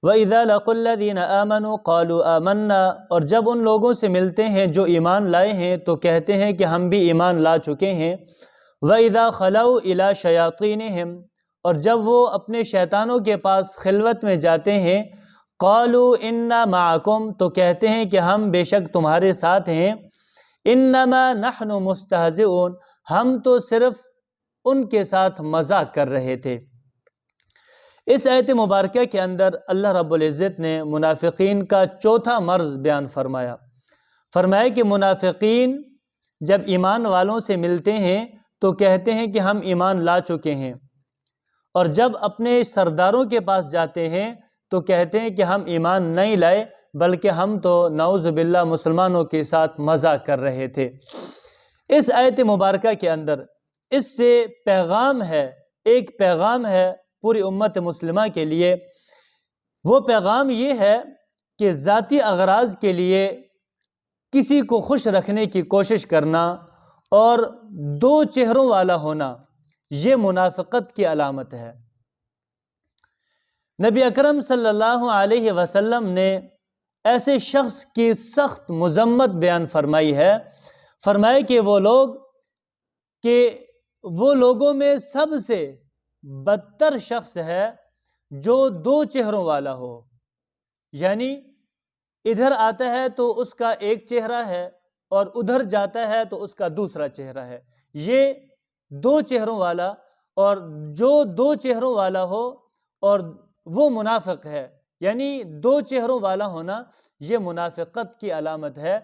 وَإِذَا لَقُوا الَّذِينَ آمَنُوا قَالُوا آمَنَّا، اور جب ان لوگوں سے ملتے ہیں جو ایمان لائے ہیں تو کہتے ہیں کہ ہم بھی ایمان لا چکے ہیں۔ وَإِذَا خَلَوْا إِلَىٰ شَيَاطِينِهِمْ، اور جب وہ اپنے شیطانوں کے پاس خلوت میں جاتے ہیں، قَالُوا إِنَّا مَعَكُمْ، تو کہتے ہیں کہ ہم بے شک تمہارے ساتھ ہیں۔ إِنَّمَا نَحْنُ مُسْتَهْزِئُونَ، ہم تو صرف ان کے ساتھ مذاق کر رہے تھے۔ اس آیت مبارکہ کے اندر اللہ رب العزت نے منافقین کا چوتھا مرض بیان فرمایا۔ فرمایا کہ منافقین جب ایمان والوں سے ملتے ہیں تو کہتے ہیں کہ ہم ایمان لا چکے ہیں، اور جب اپنے سرداروں کے پاس جاتے ہیں تو کہتے ہیں کہ ہم ایمان نہیں لائے بلکہ ہم تو نعوذ باللہ مسلمانوں کے ساتھ مذاق کر رہے تھے۔ اس آیت مبارکہ کے اندر اس سے پیغام ہے، ایک پیغام ہے پوری امت مسلمہ کے لیے۔ وہ پیغام یہ ہے کہ ذاتی اغراض کے لیے کسی کو خوش رکھنے کی کوشش کرنا اور دو چہروں والا ہونا، یہ منافقت کی علامت ہے۔ نبی اکرم صلی اللہ علیہ وسلم نے ایسے شخص کی سخت مذمت بیان فرمائی ہے۔ فرمایا کہ وہ لوگوں میں سب سے بدتر شخص ہے جو دو چہروں والا ہو، یعنی ادھر آتا ہے تو اس کا ایک چہرہ ہے اور ادھر جاتا ہے تو اس کا دوسرا چہرہ ہے۔ یہ دو چہروں والا، اور جو دو چہروں والا ہو اور وہ منافق ہے، یعنی دو چہروں والا ہونا یہ منافقت کی علامت ہے۔